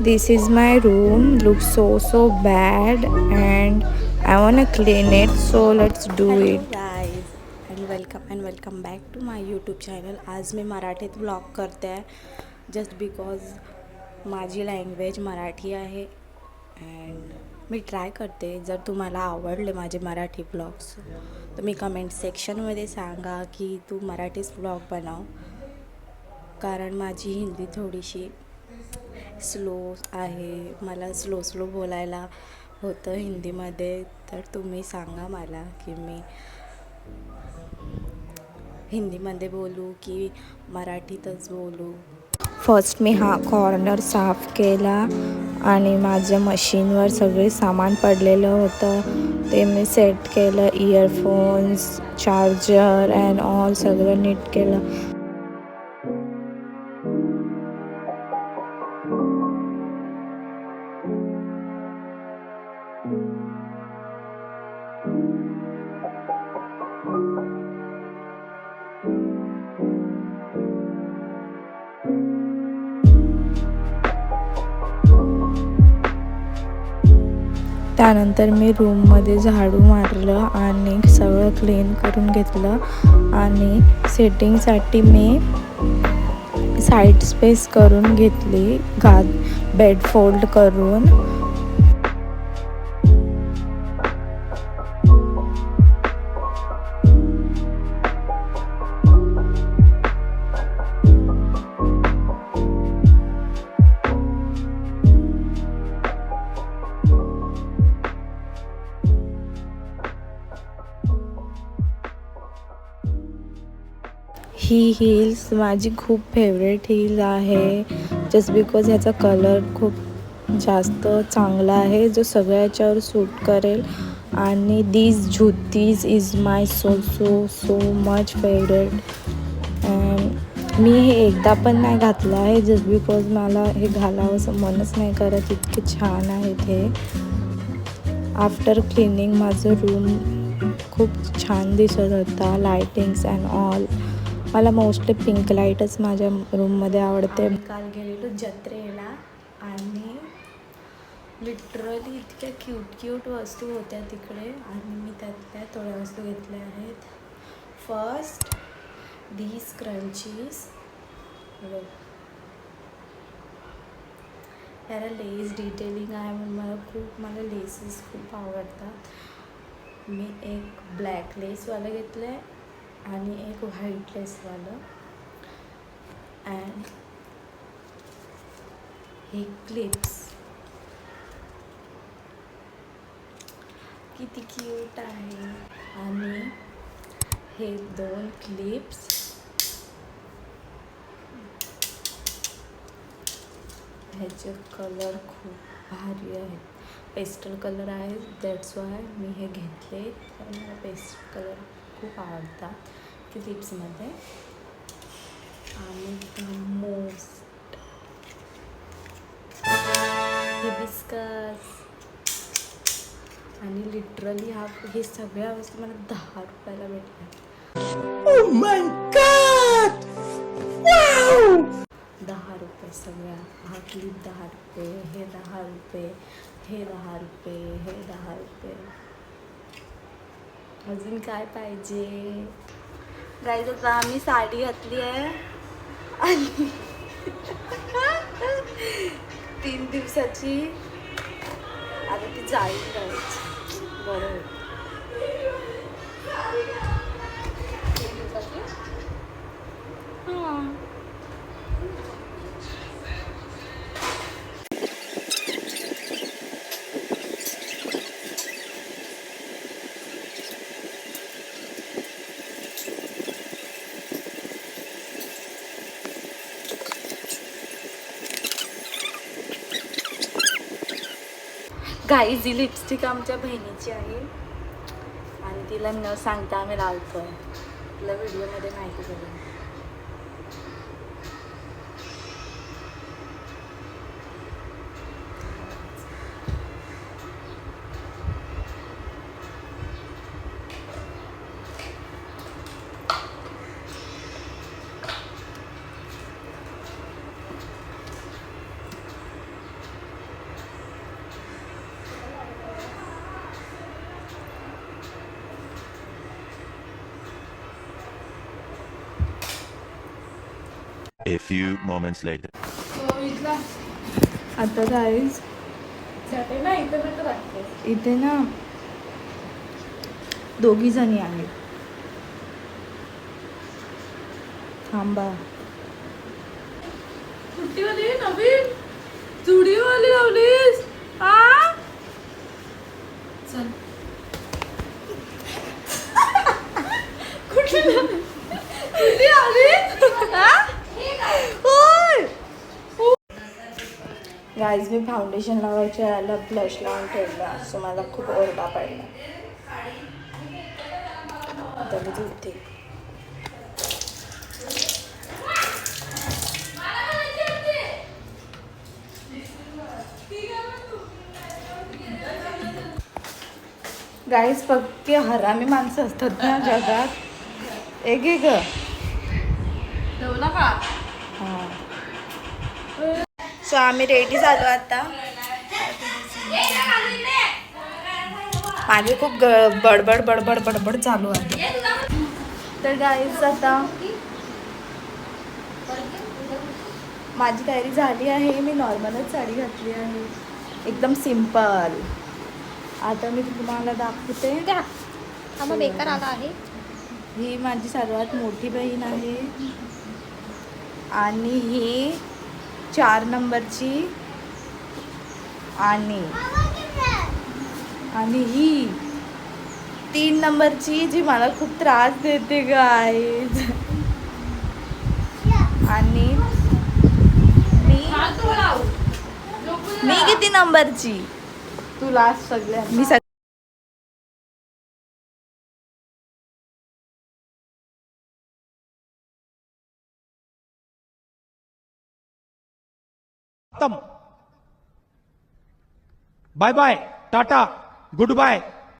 This is my room. Looks so bad and I wanna clean it. So let's do hello it. Guys welcome back to my YouTube channel. आज मी मराठीत blog करते आहे just because माझी language Marathi आहे and me try करते. जर तुम्हाला आवडले माझे मराठी ब्लॉग्स तर मी कमेंट सेक्शनमध्ये सांगा की तू मराठीच ब्लॉग बनव, कारण माझी हिंदी थोडीशी स्लो आहे. मला स्लो बोलायला होतं हिंदीमध्ये. तर तुम्ही सांगा मला की मी हिंदीमध्ये बोलू की मराठीतच बोलू. फर्स्ट मी हा कॉर्नर साफ केला आणि माझ्या मशीनवर सगळे सामान पडलेलं होतं ते मी सेट केलं. इयरफोन्स, चार्जर अँड ऑल सगळं नीट केलं. त्यानंतर मी रूममध्ये झाडू मारलं आणि सगळं क्लीन करून घेतलं आणि सेटिंगसाठी मी साईड स्पेस करून घेतली बेड फोल्ड करून. ही हील्स माझी खूप फेवरेट हील आहे जस्ट बिकॉज ह्याचा कलर खूप जास्त चांगला आहे जो सगळ्याच्यावर सूट करेल. आणि these juttis is my so much favourite. मी हे एकदा पण नाही घातलं आहे जस्ट बिकॉज मला हे घालावं असं मनच नाही करत. इतके छान आहेत हे. आफ्टर क्लिनिंग माझं रूम खूप छान दिसत होता. Lightings and all. मला मोस्टली पिंक लाईटच माझ्या रूममध्ये आवडते. काल गेलेलो जत्रेला आणि लिटरली इतक्या क्यूट वस्तू होत्या तिकडे आणि मी त्यातल्या थोड्या वस्तू घेतल्या आहेत. First these crunches. याला लेस डिटेलिंग आहे म्हणून मला लेसेस खूप आवडतात. मी एक ब्लॅक लेसवालं घेतलं आहे आणि एक व्हाईट लेसवालं. अँड हे क्लिप्स किती क्यूट आहे. आणि हे 2 क्लिप्स ह्याचे कलर खूप भारी आहेत. पेस्टल कलर आहे दॅट्स वाय मी हे घेतले. कारण मला पेस्टल कलर खूप आवडतात क्लिप्समध्ये. आणि मोस्ट हिबिस्कस. आणि लिटरली हे सगळ्या वस्तू मला 10 रुपयाला भेटल्या. Oh my God! Wow! 10 रुपये सगळ्या. हा क्लिप 10 रुपये, हे 10 रुपये, हे 10 रुपये, हे 10 रुपये. अजून काय पाहिजे गाईज. आता आम्ही साडी घातली आहे आणि 3 दिवसाची. आता ती जाईल जायची. बरं 3 दिवसाची. हां गाईज ही लिपस्टिक आमच्या बहिणीची आहे आणि तिला न सांगता आम्ही लावतो आहे. तिला व्हिडिओमध्ये माहिती पडेल. A few moments later. आता गाईज इथे ना दोघी जणी आहेत. थांबा. कुठलीवाली नवीन जुडीवाली लावलीस आ चल कुठली आली गाईज मी फाउंडेशन लावायच्या याला ब्लश लावून ठेवला, सो मला खूप ओरडा पडला. आता मी धुते. गाईज पक्के हरामी माणसं असतात ना जगात. एक एक ठेवला का हां. सो आम्ही रेडी झालो आता. माझे खूप बडबड बडबड बडबड चालू आहे. तर गाईज आता माझी तयारी झाली आहे. मी नॉर्मलच साडी घातली आहे, एकदम सिम्पल. आता मी तुम्हाला दाखवते. मग बेकार आला आहे. ही माझी सर्वात मोठी बहीण आहे आणि ही 4 नंबरची आणि ही 3 नंबरची जी मला खूप त्रास देते गाईज. आणि मी किती नंबरची? तू लास्ट सगळ्या मी खत्म. Bye bye, tata, good bye.